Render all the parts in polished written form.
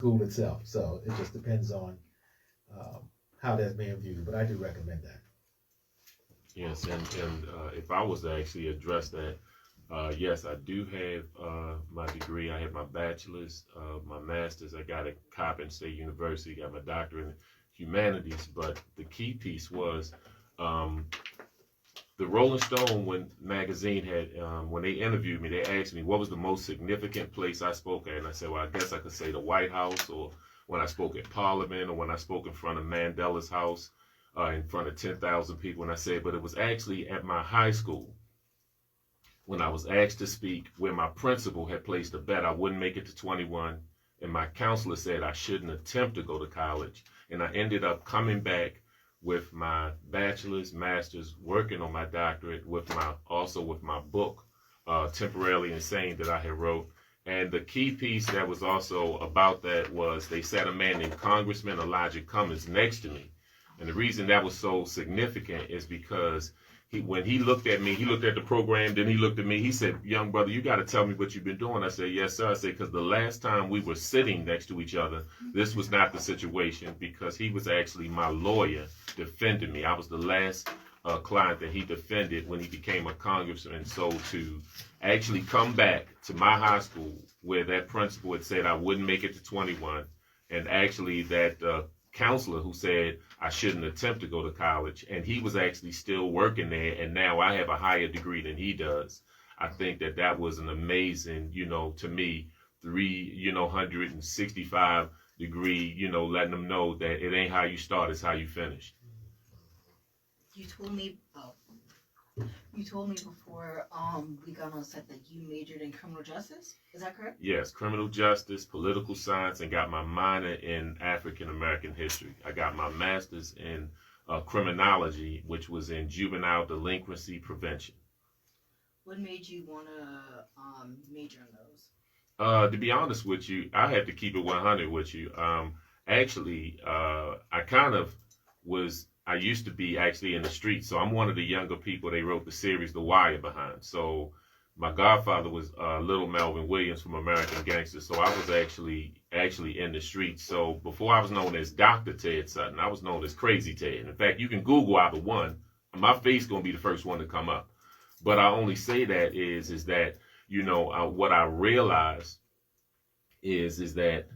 school itself. So it just depends on um, how that's being viewed. But I do recommend that. Yes, and if I was to actually address that, yes, I do have my degree. I have my bachelor's, my master's. I got at Coppin State University. Got my doctorate in humanities. But the key piece was um, the Rolling Stone when magazine had when they interviewed me, they asked me what was the most significant place I spoke at, and I said, well, I guess I could say the White House, or when I spoke at Parliament, or when I spoke in front of Mandela's house, in front of 10,000 people. And I said, but it was actually at my high school when I was asked to speak, where my principal had placed a bet I wouldn't make it to 21, and my counselor said I shouldn't attempt to go to college, and I ended up coming back with my bachelor's, master's, working on my doctorate, with my also with my book, Temporarily Insane, that I had wrote. And the key piece that was also about that was they sat a man named Congressman Elijah Cummings next to me. And the reason that was so significant is because when he looked at me, he looked at the program, then he looked at me, he said, young brother, you got to tell me what you've been doing. I said, yes, sir. I said, because the last time we were sitting next to each other, this was not the situation, because he was actually my lawyer defending me. I was the last client that he defended when he became a congressman. So to actually come back to my high school where that principal had said I wouldn't make it to 21, and actually that counselor who said I shouldn't attempt to go to college, and he was actually still working there, and now I have a higher degree than he does. I think that that was an amazing, to me, 165 degree, letting them know that it ain't how you start, it's how you finish. You told me, you told me before we got on set that you majored in criminal justice. Is that correct? Yes, criminal justice, political science, and got my minor in African American history. I got my master's in criminology, which was in juvenile delinquency prevention. What made you want to major in those? To be honest with you, I had to keep it 100 with you. I kind of was. I used to be actually in the streets, so I'm one of the younger people they wrote the series The Wire behind. So my godfather was Little Melvin Williams from American Gangster, so I was actually in the streets. So before I was known as Dr. Ted Sutton, I was known as Crazy Ted. In fact, you can Google either one. My face gonna be the first one to come up. But I only say that is that what I realized is that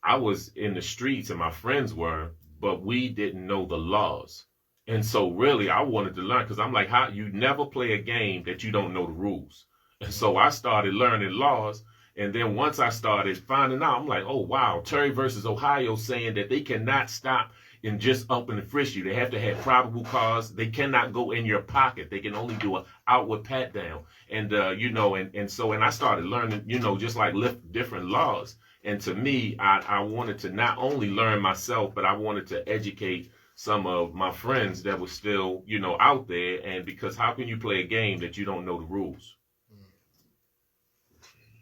I was in the streets and my friends were, but we didn't know the laws. And so really I wanted to learn, because I'm like, how you never play a game that you don't know the rules. And so I started learning laws. And then once I started finding out, I'm like, oh wow, Terry versus Ohio saying that they cannot stop and just up and frisk you. They have to have probable cause. They cannot go in your pocket. They can only do an outward pat down. And and I started learning, just like lift different laws. And to me, I wanted to not only learn myself, but I wanted to educate some of my friends that were still, out there. And because how can you play a game that you don't know the rules?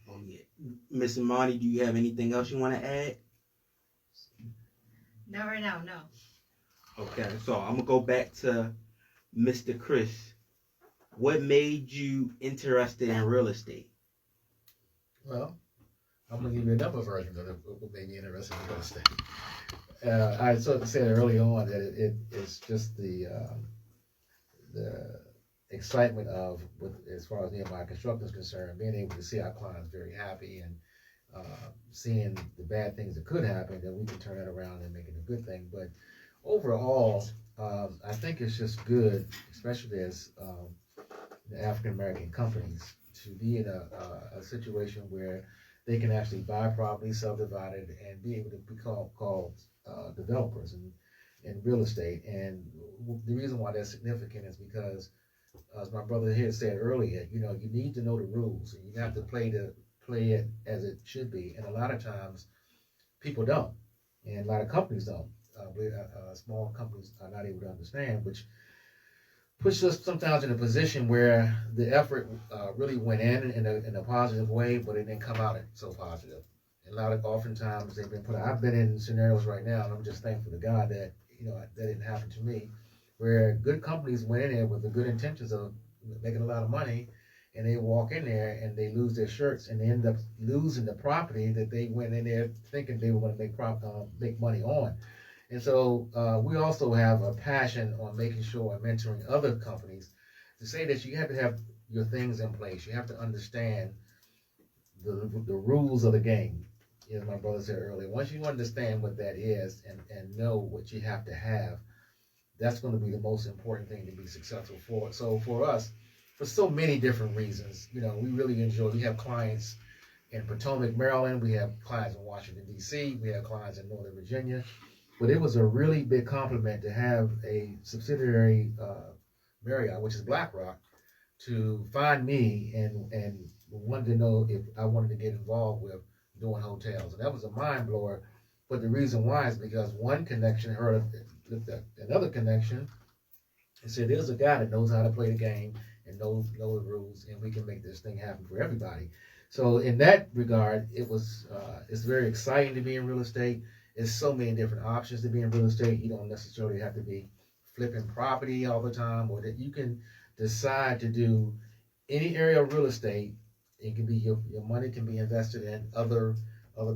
Yeah. Miss Imani, do you have anything else you want to add? No, right now, no. Okay, so I'm gonna go back to Mr. Chris. What made you interested in real estate? Well, I'm going to give you another version of what made me interested in real estate. I sort of said early on that it's just the excitement of, as far as Nehemiah Construction is concerned, being able to see our clients very happy, and seeing the bad things that could happen, that we can turn it around and make it a good thing. But overall, I think it's just good, especially as the African American companies, to be in a situation where they can actually buy property, subdivide it, and be able to be called developers in real estate. And the reason why that's significant is because, as my brother here said earlier, you need to know the rules, and you have to play it as it should be. And a lot of times, people don't, and a lot of companies don't. Small companies are not able to understand, which puts us sometimes in a position where the effort really went in a positive way, but it didn't come out so positive. And oftentimes they've been put out. I've been in scenarios right now, and I'm just thankful to God that that didn't happen to me, where good companies went in there with the good intentions of making a lot of money, and they walk in there and they lose their shirts and they end up losing the property that they went in there thinking they were going to make money on. And so we also have a passion on making sure and mentoring other companies to say that you have to have your things in place. You have to understand the rules of the game, as my brother said earlier. Once you understand what that is and know what you have to have, that's going to be the most important thing to be successful for. So for us, for so many different reasons, we really enjoy. We have clients in Potomac, Maryland. We have clients in Washington, D.C. We have clients in Northern Virginia. But it was a really big compliment to have a subsidiary, Marriott, which is BlackRock, to find me and wanted to know if I wanted to get involved with doing hotels. And that was a mind blower. But the reason why is because one connection heard of another connection and said, there's a guy that knows how to play the game and know the rules, and we can make this thing happen for everybody. So in that regard, it's very exciting to be in real estate. There's so many different options to be in real estate. You don't necessarily have to be flipping property all the time, or that you can decide to do any area of real estate. It can be your money can be invested in other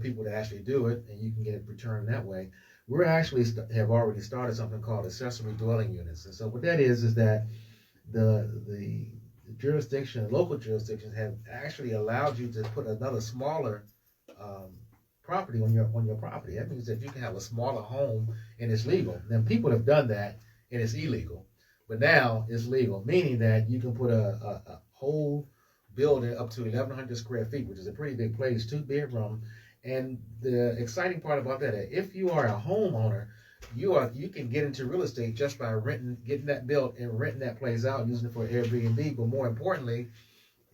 people that actually do it, and you can get a return that way. We're actually have already started something called accessory dwelling units, and so what that is that the jurisdiction, local jurisdictions have actually allowed you to put another smaller property on your property. That means that you can have a smaller home and it's legal. Then people have done that and it's illegal, but now it's legal, meaning that you can put a whole building up to 1,100 square feet, which is a pretty big place, 2-bedroom. And the exciting part about that, if you are a homeowner, you can get into real estate just by getting that built and renting that place out, using it for Airbnb. But more importantly,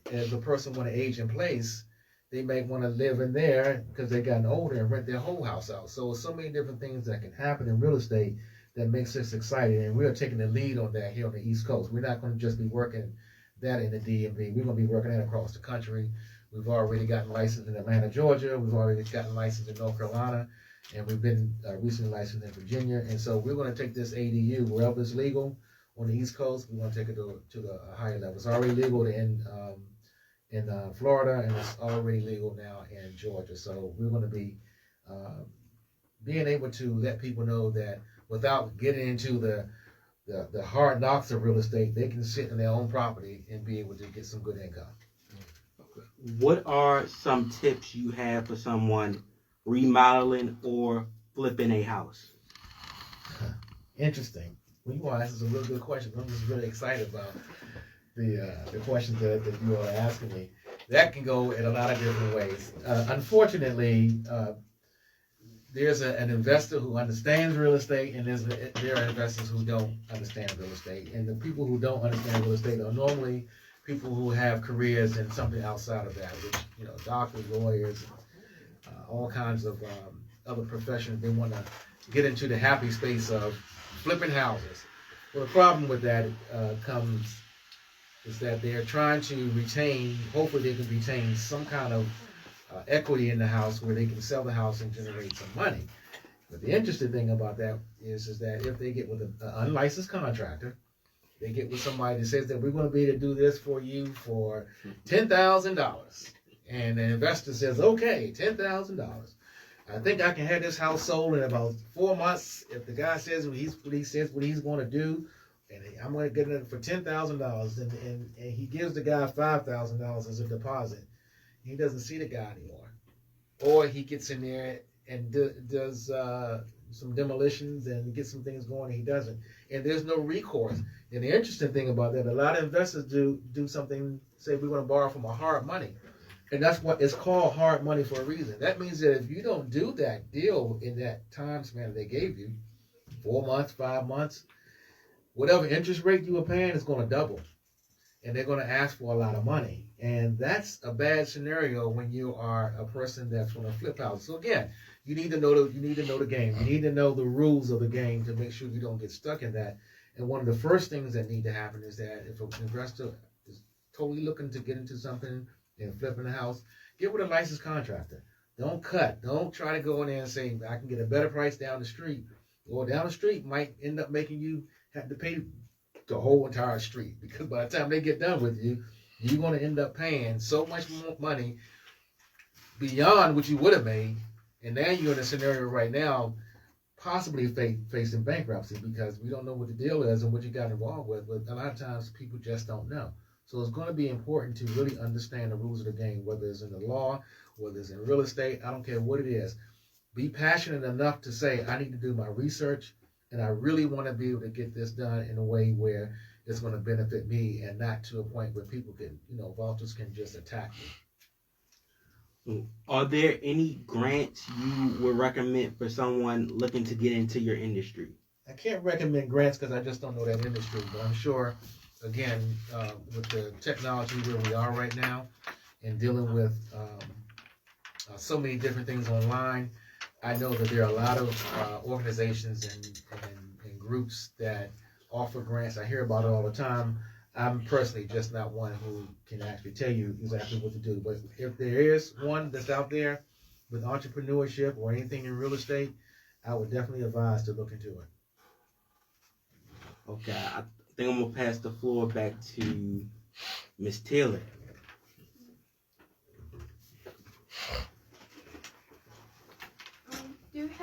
if a person want to age in place, they may want to live in there because they gotten older and rent their whole house out. So many different things that can happen in real estate that makes us excited, and we're taking the lead on that here on the East Coast. We're not going to just be working that in the DMV. We're going to be working that across the country. We've already gotten licensed in Atlanta, Georgia. We've already gotten licensed in North Carolina, and we've been recently licensed in Virginia. And so we're going to take this ADU wherever it's legal on the East Coast. We want to take it to the higher level. It's already legal in Florida, and it's already legal now in Georgia. So we're going to be being able to let people know that without getting into the hard knocks of real estate, they can sit in their own property and be able to get some good income. What are some tips you have for someone remodeling or flipping a house? Interesting. Well, you want to ask us a real good question. I'm just really excited about the questions that you are asking me. That can go in a lot of different ways. Unfortunately, there's an investor who understands real estate, and there are investors who don't understand real estate. And the people who don't understand real estate are normally people who have careers in something outside of that, which, doctors, lawyers, all kinds of other professions. They want to get into the happy space of flipping houses. Well, the problem with that is that they're trying to hopefully they can retain some kind of equity in the house where they can sell the house and generate some money. But the interesting thing about that is that if they get with an unlicensed contractor, they get with somebody that says that we're going to be able to do this for you for $10,000. And the investor says, okay, $10,000. I think I can have this house sold in about 4 months if the guy says what he's going to do, and I'm going to get it for $10,000, and he gives the guy $5,000 as a deposit. He doesn't see the guy anymore, or he gets in there and does some demolitions and gets some things going, and he doesn't, and there's no recourse. And the interesting thing about that, a lot of investors do something, say we're going to borrow from a hard money. And that's what it's called, hard money, for a reason. That means that if you don't do that deal in that time span they gave you, 4 months, 5 months, whatever interest rate you were paying is going to double. And they're going to ask for a lot of money. And that's a bad scenario when you are a person that's going to flip houses. So again, you need to know the game. You need to know the rules of the game to make sure you don't get stuck in that. And one of the first things that need to happen is that if an investor is totally looking to get into something and flipping a house, get with a licensed contractor. Don't cut. Don't try to go in there and say, I can get a better price down the street. Or down the street might end up making you have to pay the whole entire street, because by the time they get done with you, you're going to end up paying so much more money beyond what you would have made. And now you're in a scenario right now, possibly facing bankruptcy because we don't know what the deal is and what you got involved with. But a lot of times people just don't know. So it's going to be important to really understand the rules of the game, whether it's in the law, whether it's in real estate. I don't care what it is. Be passionate enough to say, I need to do my research, and I really want to be able to get this done in a way where it's going to benefit me and not to a point where people can, vultures can just attack me. Are there any grants you would recommend for someone looking to get into your industry? I can't recommend grants because I just don't know that industry, but I'm sure, again, with the technology where we are right now and dealing with so many different things online, I know that there are a lot of organizations and groups that offer grants. I hear about it all the time. I'm personally just not one who can actually tell you exactly what to do. But if there is one that's out there with entrepreneurship or anything in real estate, I would definitely advise to look into it. Okay, I think I'm going to pass the floor back to Ms. Taylor.